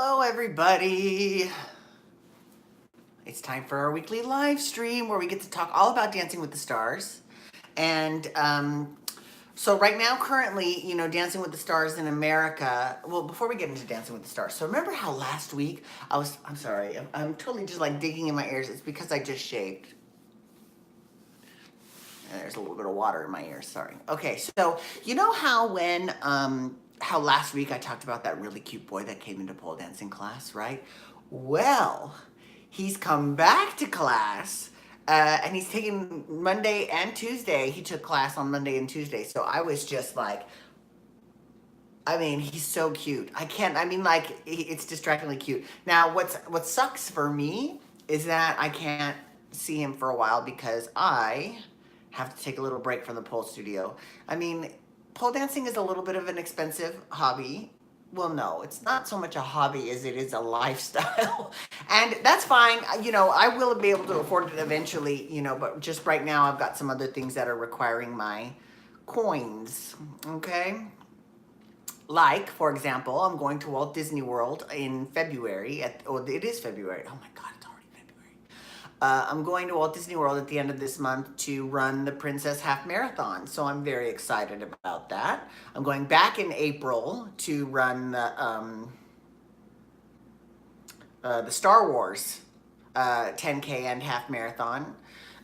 Hello, everybody. It's time for our weekly live stream where we get to talk all about Dancing with the Stars. And so right now, currently, Dancing with the Stars in America. Well, before we get into Dancing with the Stars, so remember how last week I'm sorry, I'm totally just like digging in my ears. It's because I just shaved. And there's a little bit of water in my ears, sorry. Okay, so you know how last week I talked about that really cute boy that came into pole dancing class, right? Well, he's come back to class, and he's taking Monday and Tuesday. He took class on Monday and Tuesday, so I was just like, he's so cute. It's distractingly cute. Now, what sucks for me is that I can't see him for a while because I have to take a little break from the pole studio. Pole dancing is a little bit of an expensive hobby. Well, no, it's not so much a hobby as it is a lifestyle. And that's fine. I will be able to afford it eventually, but just right now I've got some other things that are requiring my coins, okay? Like, for example, I'm going to Walt Disney World in February. It is February. Oh my God, it's already February. I'm going to Walt Disney World at the end of this month to run the Princess Half Marathon. So I'm very excited about that. I'm going back in April to run the Star Wars 10K and half marathon.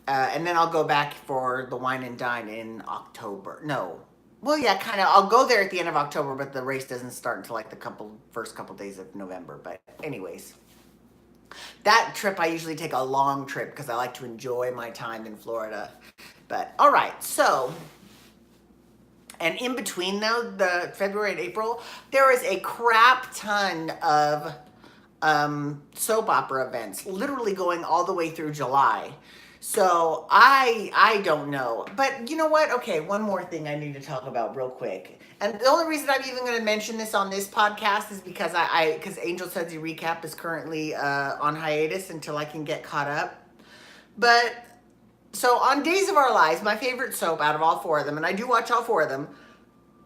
And then I'll go back for the Wine and Dine in October. No. Well, yeah, kind of. I'll go there at the end of October, but the race doesn't start until like the first couple days of November. But anyways, that trip I usually take a long trip because I like to enjoy my time in Florida. But all right, so and in between though, the February and April, there is a crap ton of soap opera events, literally going all the way through July. So I don't know. But you know what? Okay, one more thing I need to talk about real quick. And the only reason I'm even going to mention this on this podcast is because because Angel Sudsy Recap is currently on hiatus until I can get caught up. But so on Days of Our Lives, my favorite soap out of all four of them, and I do watch all four of them,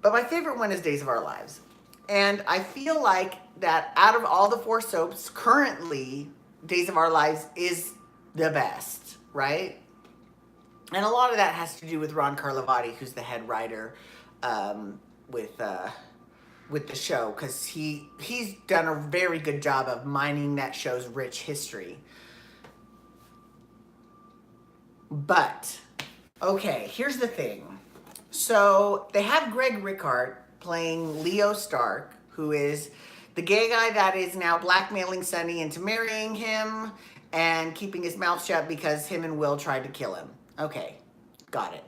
but my favorite one is Days of Our Lives. And I feel like that out of all the four soaps, currently, Days of Our Lives is the best, right? And a lot of that has to do with Ron Carlivati, who's the head writer with the show, because he's done a very good job of mining that show's rich history. But, okay, here's the thing. So they have Greg Rickhart playing Leo Stark, who is the gay guy that is now blackmailing Sonny into marrying him and keeping his mouth shut because him and Will tried to kill him. Okay, got it.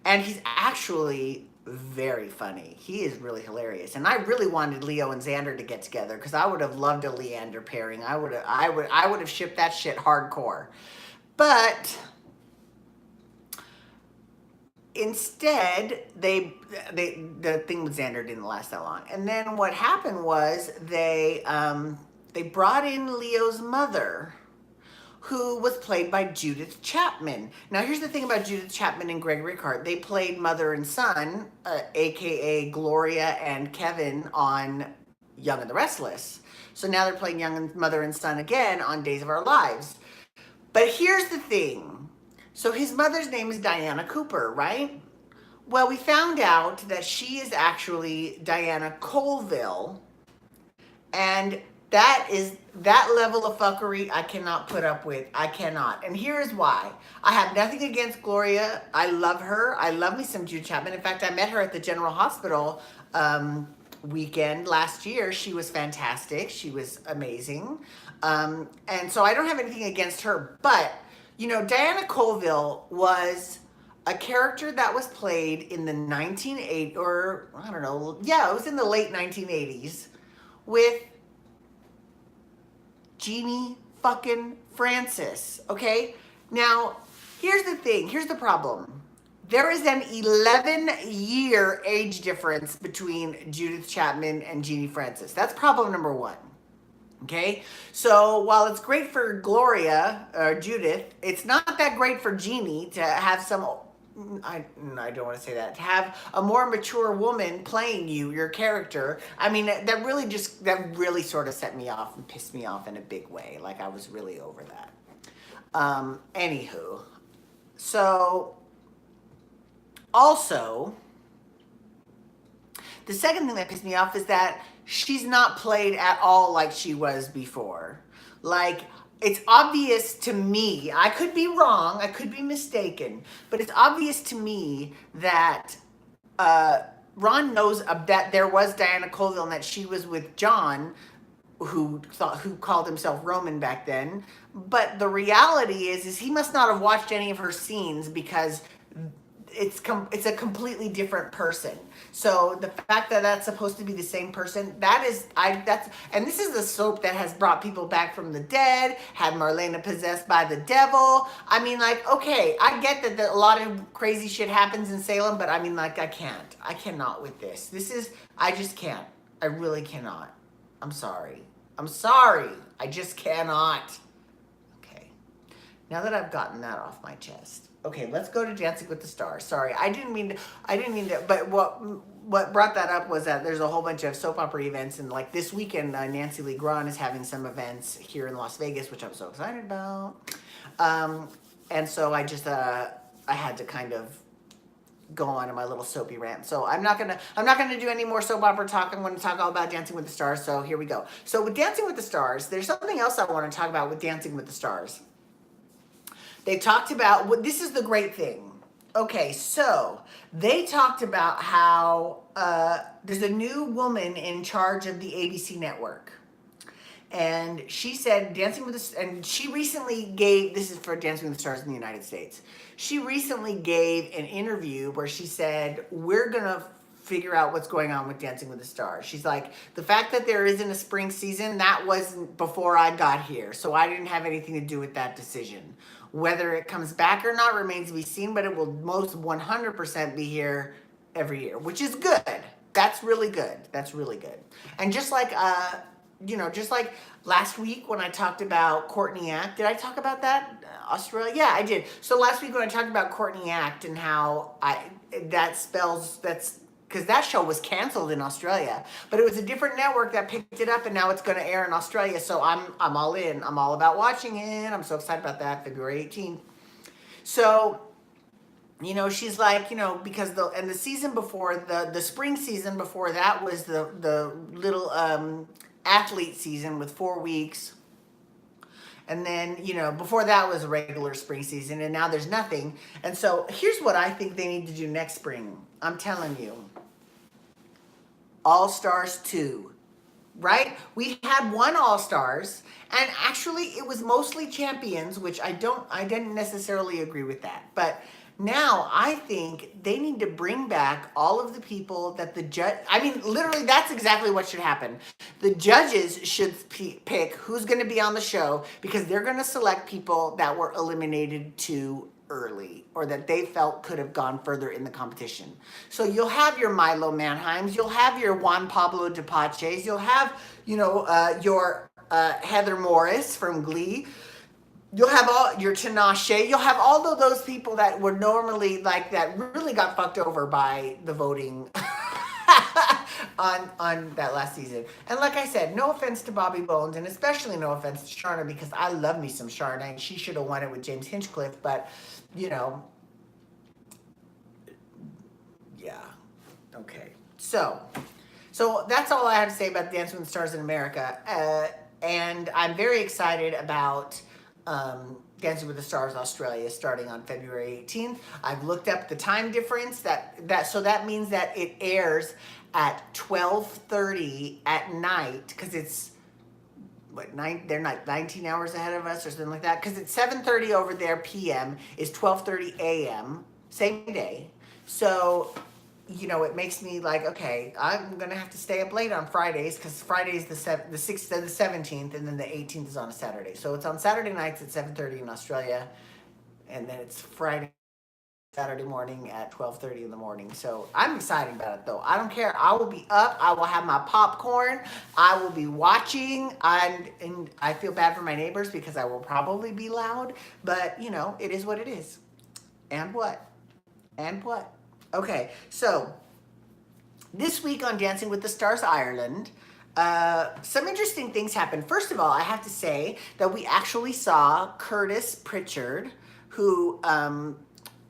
And he's actually very funny. He is really hilarious. And I really wanted Leo and Xander to get together because I would have loved a Leander pairing. I would have shipped that shit hardcore. But instead, the thing with Xander didn't last that long. And then what happened was they brought in Leo's mother, who was played by Judith Chapman. Now, here's the thing about Judith Chapman and Greg Rickhart. They played mother and son, a.k.a. Gloria and Kevin on Young and the Restless. So now they're playing mother and son again on Days of Our Lives. But here's the thing. So his mother's name is Diana Cooper, right? Well, we found out that she is actually Diana Colville, and that level of fuckery I cannot put up with. I cannot. And here is why. I have nothing against Gloria. I love her. I love me some Jude Chapman. In fact, I met her at the General Hospital weekend last year. She was fantastic. She was amazing. And so I don't have anything against her. But, Diana Colville was a character that was played in the 1980s, or I don't know. Yeah, it was in the late 1980s with Jeannie fucking Francis, okay? Now, here's the thing. Here's the problem. There is an 11-year age difference between Judith Chapman and Jeannie Francis. That's problem number one, okay? So while it's great for Gloria, or Judith, it's not that great for Jeannie to have some I don't want to say that. To have a more mature woman playing your character. I mean, that really sort of set me off and pissed me off in a big way. Like I was really over that. Anywho, so also the second thing that pissed me off is that she's not played at all like she was before. Like, it's obvious to me, I could be wrong, I could be mistaken, but it's obvious to me that uh, Ron knows that there was Diana Colville and that she was with John, who called himself Roman back then. But the reality is he must not have watched any of her scenes because it's a completely different person. So the fact that that's supposed to be the same person, and this is the soap that has brought people back from the dead, had Marlena possessed by the devil. I mean, like, okay, I get that a lot of crazy shit happens in Salem, but I mean, like, I cannot with this. I just can't. I really cannot. I'm sorry. I just cannot. Okay. Now that I've gotten that off my chest. Okay, let's go to Dancing with the Stars. Sorry, I didn't mean to, but what brought that up was that there's a whole bunch of soap opera events, and like this weekend, Nancy Lee Grahn is having some events here in Las Vegas, which I'm so excited about. And so I just, I had to kind of go on in my little soapy rant. So I'm not gonna do any more soap opera talk. I'm gonna talk all about Dancing with the Stars. So here we go. So with Dancing with the Stars, there's something else I want to talk about with Dancing with the Stars. They talked about, this is the great thing. Okay, so they talked about how there's a new woman in charge of the ABC network. And she said, and she recently gave, this is for Dancing with the Stars in the United States. She recently gave an interview where she said, we're going to figure out what's going on with Dancing with the Stars. She's like, the fact that there isn't a spring season, that wasn't before I got here. So I didn't have anything to do with that decision. Whether it comes back or not remains to be seen, but it will most 100% be here every year, which is good. That's really good. That's really good. And just like, just like last week when I talked about Courtney Act, did I talk about that? Australia? Yeah, I did. So last week when I talked about Courtney Act and how that's because that show was canceled in Australia, but it was a different network that picked it up, and now it's going to air in Australia. So I'm all in. I'm all about watching it. I'm so excited about that. February 18th. So, she's like, because the season before the spring season before that was the little athlete season with 4 weeks. And then, before that was a regular spring season, and now there's nothing. And so here's what I think they need to do next spring. I'm telling you. All Stars 2, right? We had one All Stars, and actually it was mostly champions, which I didn't necessarily agree with that. But now I think they need to bring back all of the people that literally that's exactly what should happen. The judges should pick who's going to be on the show, because they're going to select people that were eliminated too early or that they felt could have gone further in the competition. So you'll have your Milo Manheims, you'll have your Juan Pablo de Paches, you'll have, your Heather Morris from Glee. You'll have all your Tinashe. You'll have all of those people that were normally that really got fucked over by the voting on that last season. And like I said, no offense to Bobby Bones, and especially no offense to Sharna, because I love me some Sharna, and she should have won it with James Hinchcliffe. But yeah. Okay. So that's all I have to say about Dancing with the Stars in America. And I'm very excited about Dancing with the Stars Australia starting on February 18th. I've looked up the time difference. So that means that it airs at 12:30 at night, because it's they're not 19 hours ahead of us or something like that, because it's 7:30 over there p.m. is 12:30 a.m. same day. So it makes me like, okay, I'm gonna have to stay up late on Fridays, because Friday's the 6th to the 17th, and then the 18th is on a Saturday. So it's on Saturday nights at 7:30 in Australia, and then it's Saturday morning at 12:30 in the morning. So I'm excited about it, though. I don't care. I will be up. I will have my popcorn. I will be watching, and I feel bad for my neighbors because I will probably be loud, but it is what it is. And what? And what? Okay, so this week on Dancing with the Stars Ireland, some interesting things happened. First of all, I have to say that we actually saw Curtis Pritchard, who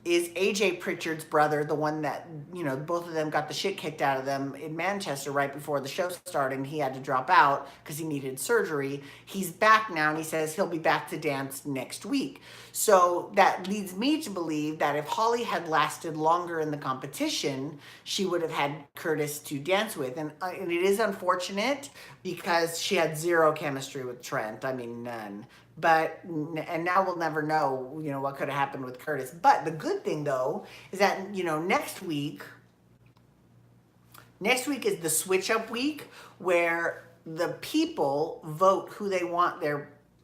is AJ Pritchard's brother, the one that, you know, both of them got the shit kicked out of them in Manchester right before the show started, and he had to drop out because he needed surgery. He's back now, and he says he'll be back to dance next week. So that leads me to believe that if Holly had lasted longer in the competition, she would have had Curtis to dance with. And it is unfortunate because she had zero chemistry with Trent. I mean, none. But and now we'll never know, you know, what could have happened with Curtis. But the good thing though is that, you know, next week is the switch up week where the people vote who they want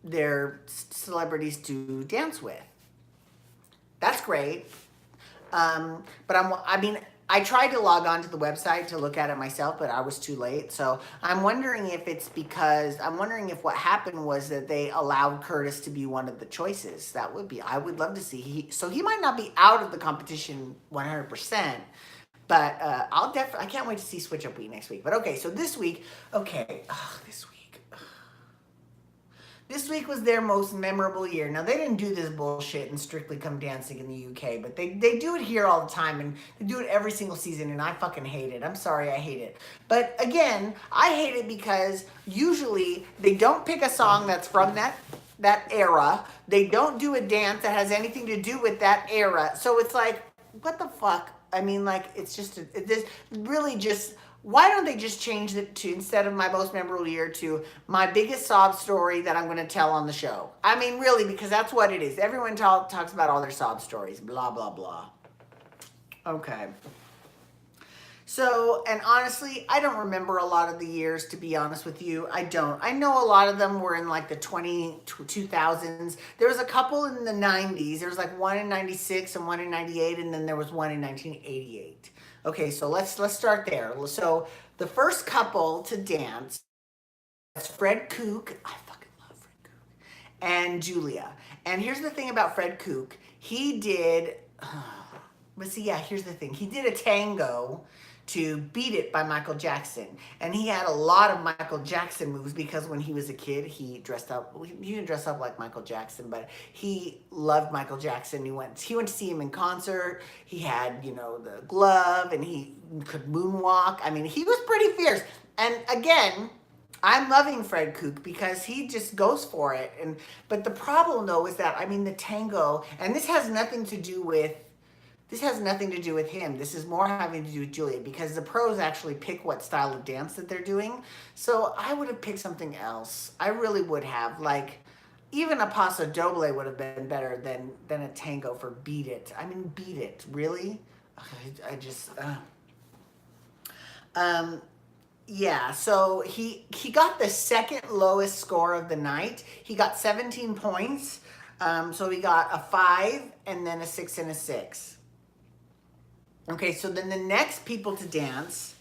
their celebrities to dance with. That's great. But I mean, I tried to log on to the website to look at it myself, but I was too late. So I'm wondering if what happened was that they allowed Curtis to be one of the choices. I would love to see. So he might not be out of the competition 100%, but I can't wait to see Switch Up Week next week. But okay, so this week, this week was their most memorable year. Now, they didn't do this bullshit in Strictly Come Dancing in the UK, but they do it here all the time, and they do it every single season, and I fucking hate it. I'm sorry, I hate it. But again, I hate it because usually they don't pick a song that's from that era. They don't do a dance that has anything to do with that era. So it's like, what the fuck? I mean, like, it's just, this really just... Why don't they just change it to, instead of my most memorable year, to my biggest sob story that I'm going to tell on the show? I mean, really, because that's what it is. Everyone talks about all their sob stories, blah, blah, blah. Okay. So, and honestly, I don't remember a lot of the years, to be honest with you. I don't. I know a lot of them were in like the 2000s. There was a couple in the 90s. There was like one in 96 and one in 98, and then there was one in 1988. Okay, so let's start there. So the first couple to dance, that's Fred Kook. I fucking love Fred Kook. And Julia. And here's the thing about Fred Kook. He did, but see, yeah, here's the thing. He did a tango to Beat It by Michael Jackson. And he had a lot of Michael Jackson moves because when he was a kid, he dressed up, he didn't dress up like Michael Jackson, but he loved Michael Jackson. He went to see him in concert. He had, you know, the glove, and he could moonwalk. I mean, he was pretty fierce. And again, I'm loving Fred Kook because he just goes for it. But the problem though is that, I mean, the tango, and this has nothing to do with him. This is more having to do with Julia, because the pros actually pick what style of dance that they're doing. So I would have picked something else. I really would have. Like, even a Paso Doble would have been better than a tango for Beat It. I mean, Beat It, really? I just... Yeah, so he got the second lowest score of the night. He got 17 points. So he got a 5 and then a 6 and a 6. Okay, so then the next people to dance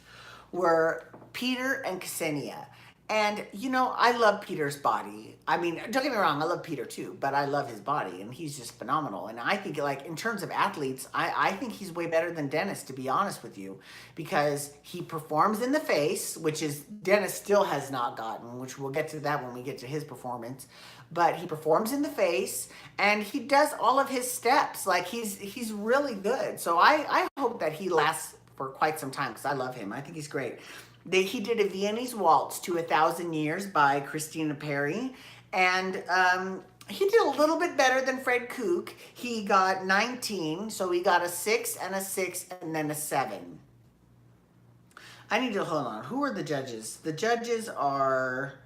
were Peter and Ksenia. And, you know, I love Peter's body. I mean, don't get me wrong, I love Peter too, but I love his body, and he's just phenomenal. And I think, like, in terms of athletes, I think he's way better than Dennis, to be honest with you, because he performs in the face, which is Dennis still has not gotten, which we'll get to that when we get to his performance. But he performs in the face, and he does all of his steps. Like, he's really good. So I hope that he lasts for quite some time, because I love him. I think he's great. He did a Viennese Waltz to 1,000 Years by Christina Perri, and he did a little bit better than Fred Kook. He got 19, so he got a 6 and a 6 and then a 7. I need to, hold on. Who are the judges? The judges are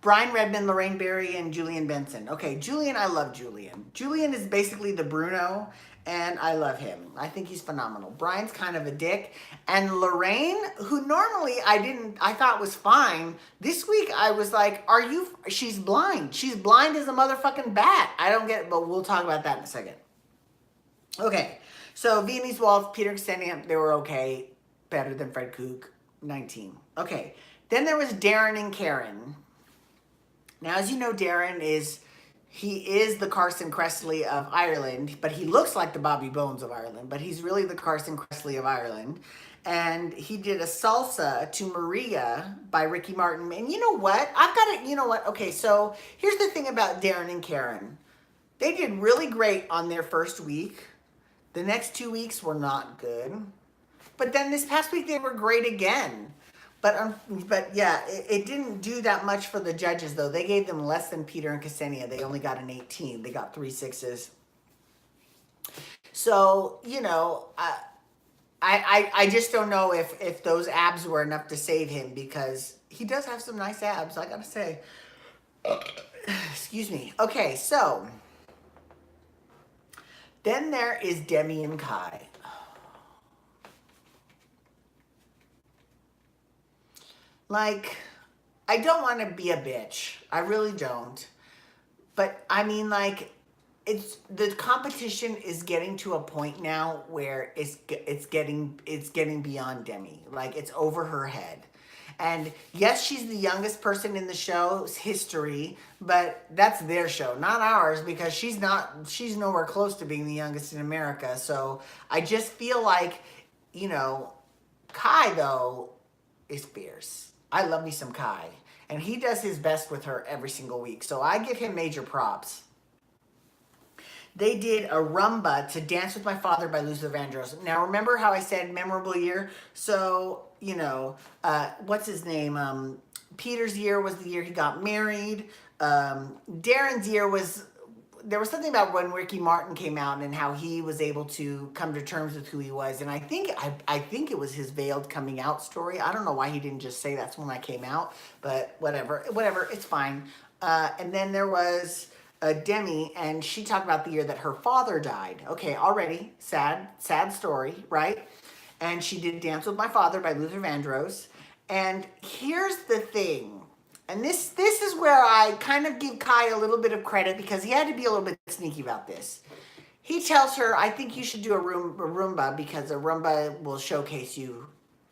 Brian Redmond, Lorraine Berry, and Julian Benson. Okay, Julian, I love Julian. Julian is basically the Bruno, and I love him. I think he's phenomenal. Brian's kind of a dick. And Lorraine, who normally I thought was fine, this week I was like, she's blind. She's blind as a motherfucking bat. I don't get it, but we'll talk about that in a second. Okay, so Viennese Waltz, Peter and Ksenia, they were okay. Better than Fred Kook, 19. Okay, then there was Darren and Karen. Now, as you know, Darren is he is the Carson Kressley of Ireland, but he looks like the Bobby Bones of Ireland, but he's really the Carson Kressley of Ireland. And he did a salsa to Maria by Ricky Martin. And you know what? I've got it. You know what? Okay, so here's the thing about Darren and Karen. They did really great on their first week. The next 2 weeks were not good. But then this past week they were great again. But yeah, it didn't do that much for the judges though. They gave them less than Peter and Ksenia. They only got an 18. They got 3 6s. So you know, I just don't know if those abs were enough to save him, because he does have some nice abs, I gotta say. Excuse me. Okay, so then there is Demi and Kai. Like, I don't want to be a bitch. I really don't. But I mean, like, it's the competition is getting to a point now where it's getting beyond Demi. Like, it's over her head. And yes, she's the youngest person in the show's history, but that's their show, not ours, because she's nowhere close to being the youngest in America. So I just feel like, you know, Kai though is fierce. I love me some Kai. And he does his best with her every single week. So I give him major props. They did a rumba to Dance With My Father by Luther Vandross. Now, remember how I said memorable year? So, you know, what's his name? Peter's year was the year he got married. Darren's year was, there was something about when Ricky Martin came out and how he was able to come to terms with who he was. And I think it was his veiled coming out story. I don't know why he didn't just say that's when I came out, but whatever, it's fine. And then there was Demi, and she talked about the year that her father died. Okay, already sad story, right? And she did Dance With My Father by Luther Vandross. And here's the thing. And this is where I kind of give Kai a little bit of credit, because he had to be a little bit sneaky about this. He tells her, I think you should do a Roomba, because a Roomba will showcase you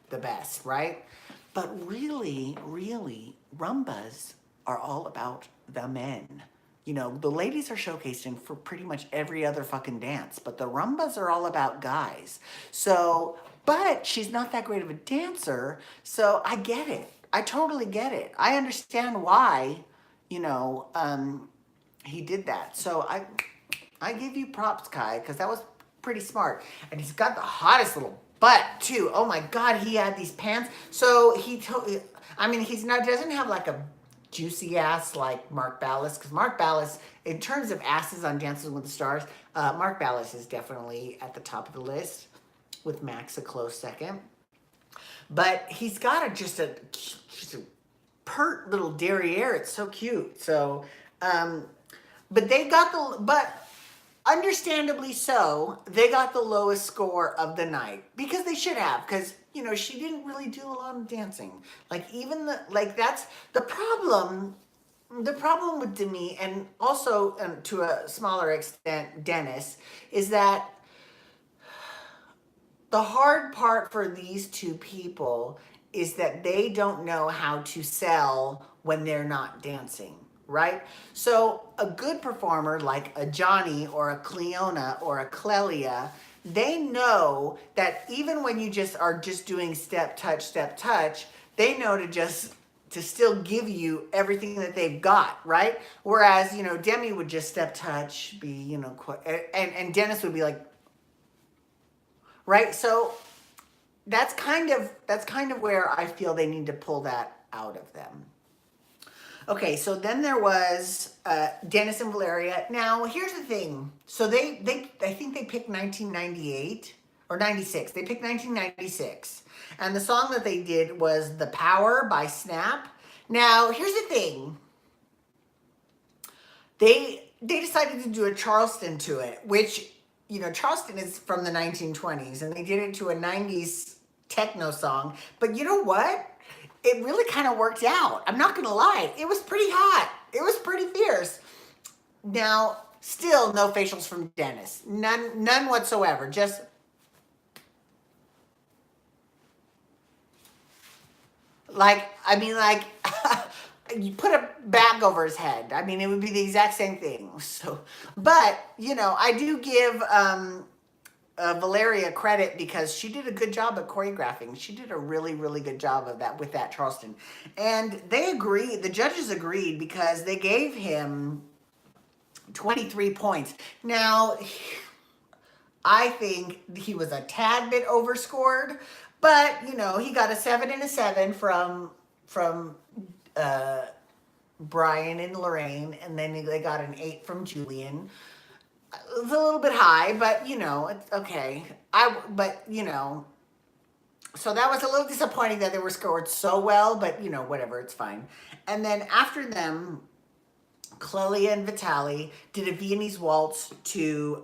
the best, right? But really, Roombas are all about the men. You know, the ladies are showcased for pretty much every other fucking dance, but the Rumbas are all about guys. So, but she's not that great of a dancer, so I get it. I totally get it. I understand why, you know, he did that. So I give you props, Kai, because that was pretty smart. And he's got the hottest little butt too. Oh my God, he had these pants. So doesn't have like a juicy ass like Mark Ballas, because Mark Ballas, in terms of asses on Dancing with the Stars, Mark Ballas is definitely at the top of the list, with Max a close second. But he's got just a pert little derriere. It's so cute. So, but understandably so, they got the lowest score of the night, because they should have, because, you know, she didn't really do a lot of dancing. Like, that's the problem. The problem with Demi, and also to a smaller extent Dennis, is that the hard part for these two people is that they don't know how to sell when they're not dancing, right? So a good performer like a Johnny or a Cleona or a Clelia, they know that even when you are just doing step, touch, they know to still give you everything that they've got, right? Whereas, you know, Demi would just step, touch, be, you know, and Dennis would be like, right? So that's kind of where I feel they need to pull that out of them. Okay, so then there was Dennis and Valeria. Now, here's the thing. So I think they picked 1998 or 96. They picked 1996. And the song that they did was The Power by Snap. Now, here's the thing. They decided to do a Charleston to it, which, you know, Charleston is from the 1920s, and they did it to a 90s techno song. But you know what? It really kind of worked out. I'm not going to lie. It was pretty hot. It was pretty fierce. Now, still no facials from Dennis. None whatsoever. Just like, I mean, like, you put a bag over his head. I mean, it would be the exact same thing. So, but I do give Valeria credit because she did a good job at choreographing. She did a really, really good job of that with that Charleston. And they agreed, the judges agreed because they gave him 23 points. Now, I think he was a tad bit overscored, but he got a 7 and a 7 from Brian and Lorraine, and then they got an 8 from Julian. It was a little bit high, but it's okay. So that was a little disappointing that they were scored so well, but whatever, it's fine. And then after them, Clelia and Vitali did a Viennese waltz to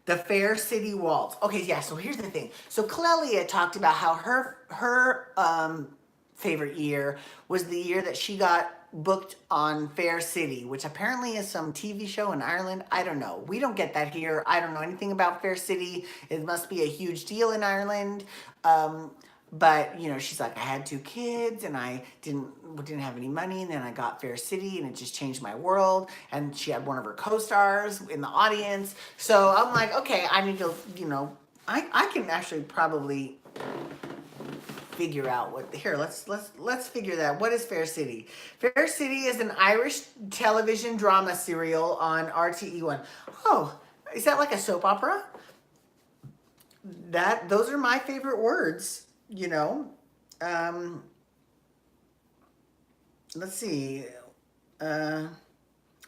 the Fair City Waltz. Okay, yeah, so here's the thing. So Clelia talked about how her favorite year was the year that she got booked on Fair City, which apparently is some TV show in Ireland. I don't know. We don't get that here. I don't know anything about Fair City. It must be a huge deal in Ireland. But she's like, I had 2 kids and I didn't have any money, and then I got Fair City and it just changed my world. And she had one of her co-stars in the audience. So I'm like, okay, I need to, I can actually probably figure out what here. Let's figure that. What is Fair City? Fair City is an Irish television drama serial on RTE1. Oh, is that like a soap opera? Those are my favorite words. Let's see.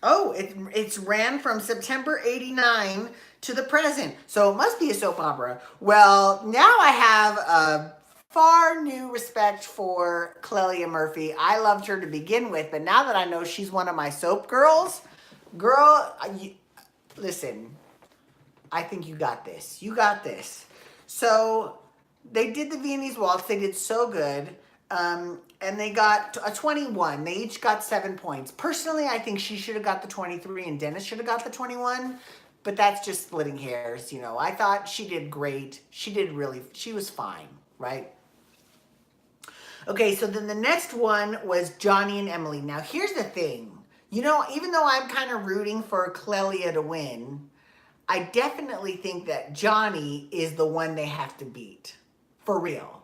It's ran from September 89 to the present. So it must be a soap opera. Well, now I have a far new respect for Clelia Murphy. I loved her to begin with, but now that I know she's one of my soap girls, listen, I think you got this. You got this. So they did the Viennese Waltz. They did so good. And they got a 21. They each got 7 points. Personally, I think she should have got the 23 and Dennis should have got the 21. But that's just splitting hairs, I thought she did great. She was fine, right? Okay, so then the next one was Johnny and Emily. Now, here's the thing. Even though I'm kind of rooting for Clelia to win, I definitely think that Johnny is the one they have to beat. For real.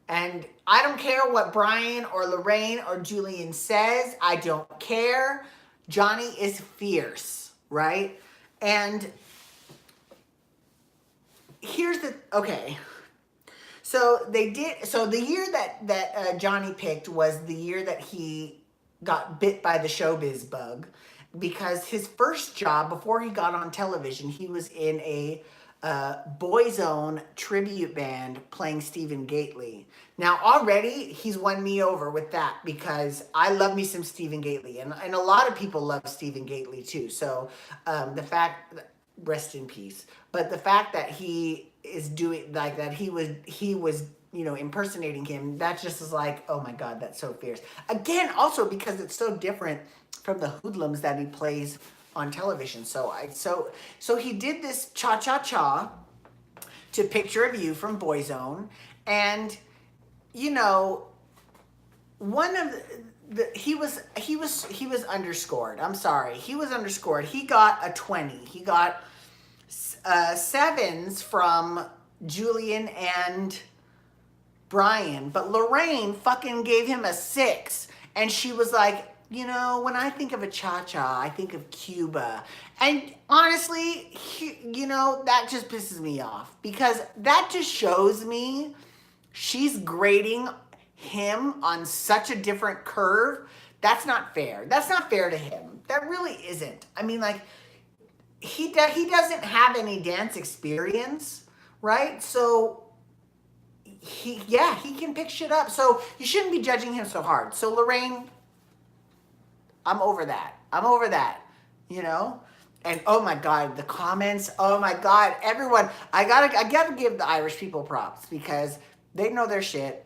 And I don't care what Brian or Lorraine or Julian says. I don't care. Johnny is fierce, right? And here's okay. So the year that Johnny picked was the year that he got bit by the showbiz bug, because his first job before he got on television, he was in a Boyzone tribute band playing Stephen Gately. Now already he's won me over with that, because I love me some Stephen Gately, and a lot of people love Stephen Gately too. So the fact, rest in peace, but the fact that he is doing like that, he was impersonating him, that just is like, oh my God, that's so fierce. Again, also because it's so different from the hoodlums that he plays on television. So he did this cha-cha-cha to Picture of You from Boyzone, and one of he was underscored. I'm sorry, he was underscored. He got a 20. He got 7s from Julian and Brian, but Lorraine fucking gave him a 6, and she was like, when I think of a cha-cha, I think of Cuba. And honestly, that just pisses me off, because that just shows me she's grading him on such a different curve. That's not fair. That's not fair to him. That really isn't. I mean, like, he doesn't have any dance experience, right? So he can pick shit up. So you shouldn't be judging him so hard. So Lorraine, I'm over that. And oh my God, the comments, oh my God, everyone, I gotta give the Irish people props, because they know their shit.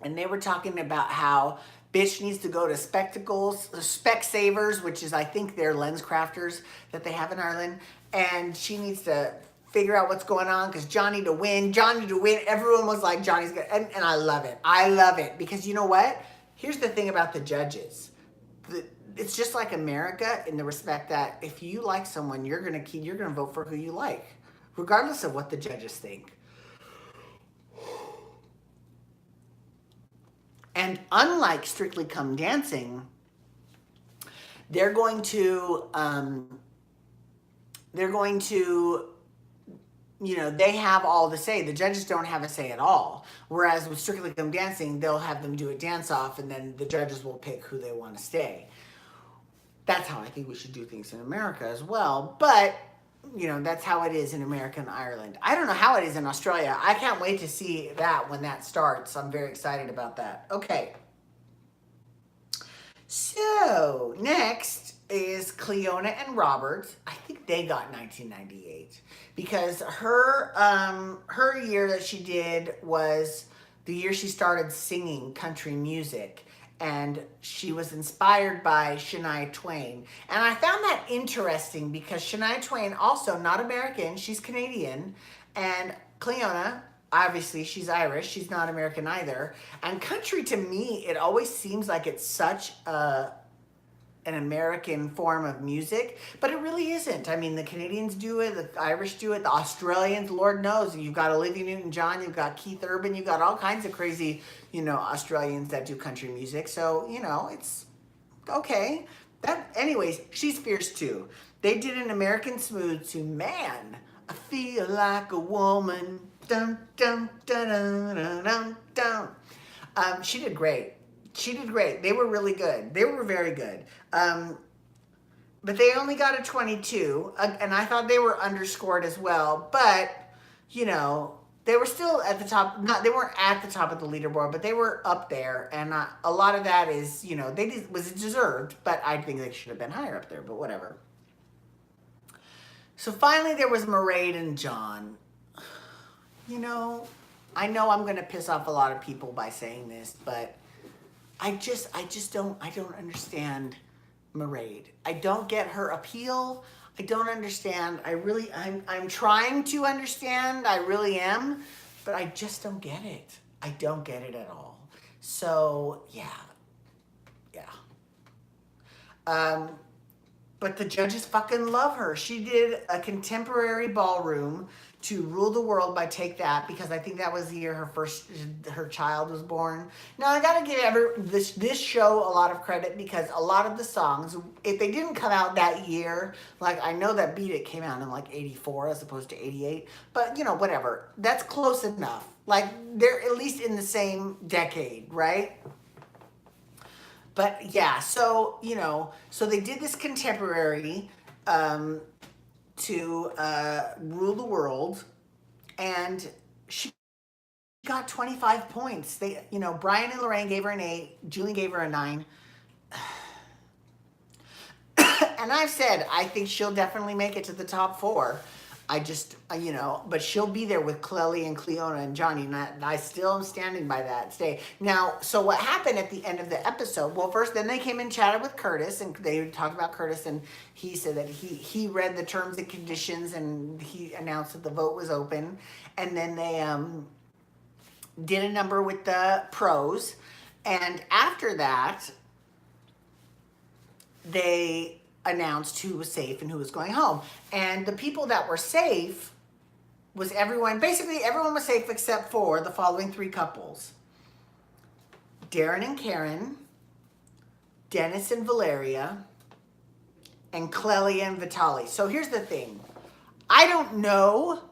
And they were talking about how bitch needs to go to Specsavers, which is, I think, their lens crafters that they have in Ireland. And she needs to figure out what's going on, because Johnny to win. Everyone was like, Johnny's good. And I love it. Because you know what? Here's the thing about the judges. it's just like America in the respect that if you like someone, you're gonna vote for who you like, regardless of what the judges think. And unlike Strictly Come Dancing, they're going to they have all the say. The judges don't have a say at all. Whereas with Strictly Come Dancing, they'll have them do a dance off, and then the judges will pick who they want to stay. That's how I think we should do things in America as well. But that's how it is in America and Ireland. I don't know how it is in Australia. I can't wait to see that when that starts. I'm very excited about that. Okay. So next is Cleona and Robert. I think they got 1998 because her year that she did was the year she started singing country music. And she was inspired by Shania Twain. And I found that interesting because Shania Twain, also not American, she's Canadian. And Cleona, obviously, she's Irish. She's not American either. And country, to me, it always seems like it's such an American form of music, but it really isn't. I mean, the Canadians do it, the Irish do it, the Australians, Lord knows. You've got Olivia Newton-John, you've got Keith Urban, you've got all kinds of crazy, Australians that do country music. So, it's okay. Anyways, she's fierce too. They did an American Smooth to Man, I Feel Like a Woman. Dun, dun, dun, dun, dun, dun, dun. She did great. She did great. They were really good. They were very good. But they only got a 22, and I thought they were underscored as well. But, they were still at the top. They weren't at the top of the leaderboard, but they were up there. And a lot of that is, was deserved, but I think they should have been higher up there, but whatever. So finally there was Mairead and John. I know I'm going to piss off a lot of people by saying this, but I don't understand Mairead. I don't get her appeal. I don't understand. I'm trying to understand. I really am, but I just don't get it. I don't get it at all. So yeah. But the judges fucking love her. She did a contemporary ballroom to Rule the World by Take That, because I think that was the year her child was born. Now I gotta give this show a lot of credit, because a lot of the songs, if they didn't come out that year, like I know that Beat It came out in like 84 as opposed to 88, but whatever, that's close enough. Like they're at least in the same decade, right? But yeah, so so they did this contemporary to Rule the World, and she got 25 points. Brian and Lorraine gave her an 8, Julie gave her a 9. And I've said I think she'll definitely make it to the top 4. I just, but she'll be there with Clelly and Cleona and Johnny, and I still am standing by that today. Now, so what happened at the end of the episode? Well, first, then they came and chatted with Curtis, and they talked about Curtis, and he said that he read the terms and conditions, and he announced that the vote was open, and then they did a number with the pros, and after that, they announced who was safe and who was going home. And the people that were safe was everyone. Basically, everyone was safe except for the following 3 couples: Darren and Karen, Dennis and Valeria, and Clelia and Vitaly. So here's the thing. I don't know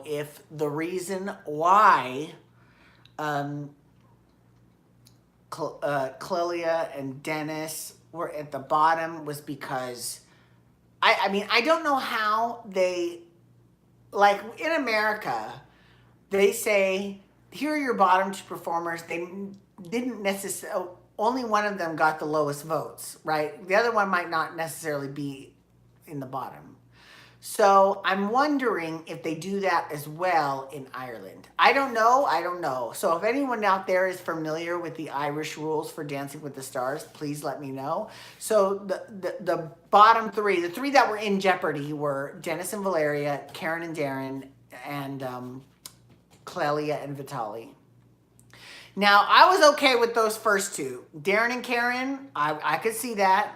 if the reason why Clelia and Dennis were at the bottom was because I don't know how they, like in America, they say, here are your bottom 2 performers. They didn't necessarily, only one of them got the lowest votes, right? The other one might not necessarily be in the bottom. So I'm wondering if they do that as well in Ireland. I don't know. So if anyone out there is familiar with the Irish rules for Dancing with the Stars, please let me know. So the bottom 3, the 3 that were in jeopardy were Dennis and Valeria, Karen and Darren, and Clelia and Vitaly. Now, I was okay with those first two. Darren and Karen, I could see that.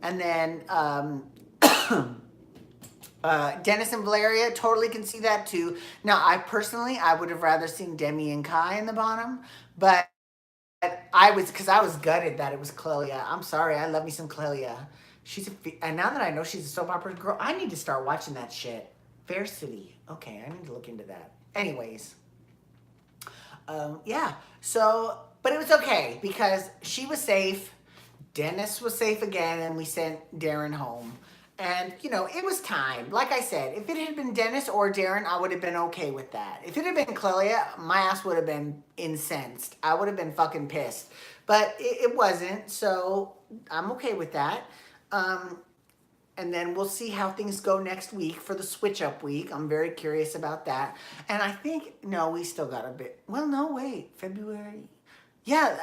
And then Dennis and Valeria, totally can see that too. Now, I would have rather seen Demi and Kai in the bottom, but because I was gutted that it was Clelia. I'm sorry, I love me some Clelia. And now that I know she's a soap opera girl, I need to start watching that shit. Fair City. Okay, I need to look into that. Anyways, yeah. So, but it was okay because she was safe. Dennis was safe again, and we sent Darren home. And, it was time. Like I said, if it had been Dennis or Darren, I would have been okay with that. If it had been Clelia, my ass would have been incensed. I would have been fucking pissed. But it wasn't, so I'm okay with that. And then we'll see how things go next week for the switch up week. I'm very curious about that. And I think, no, we still got a bit. Well, no, wait, February. Yeah,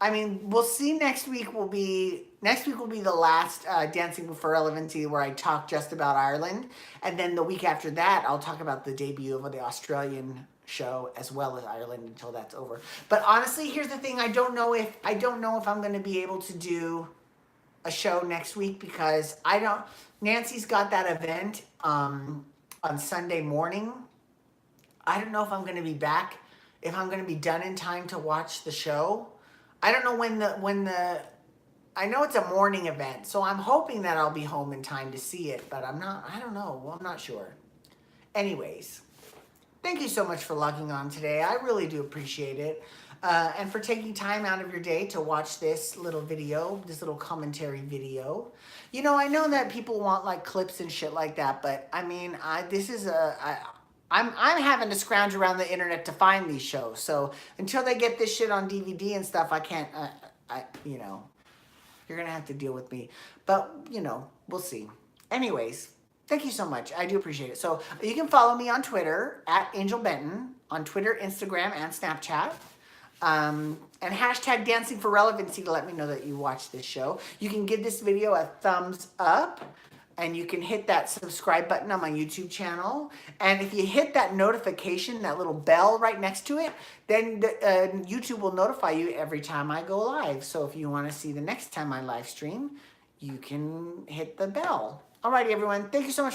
we'll see. Next week will be the last Dancing for Relevancy where I talk just about Ireland, and then the week after that I'll talk about the debut of the Australian show as well as Ireland until that's over. But honestly, here's the thing: I don't know if I'm going to be able to do a show next week because Nancy's got that event on Sunday morning. I don't know if I'm going to be back, if I'm going to be done in time to watch the show. I don't know I know it's a morning event, so I'm hoping that I'll be home in time to see it, but I don't know. I'm not sure. Anyways, thank you so much for logging on today. I really do appreciate it. And for taking time out of your day to watch this little video, this little commentary video. I know that people want like clips and shit like that, but I'm having to scrounge around the internet to find these shows. So until they get this shit on DVD and stuff, I can't, you're going to have to deal with me. But, we'll see. Anyways, thank you so much. I do appreciate it. So you can follow me on Twitter at Angel Benton on Twitter, Instagram, and Snapchat. And hashtag Dancing for Relevancy to let me know that you watched this show. You can give this video a thumbs up. And you can hit that subscribe button on my YouTube channel. And if you hit that notification, that little bell right next to it, then YouTube will notify you every time I go live. So if you want to see the next time I live stream, you can hit the bell. Alrighty, everyone. Thank you so much.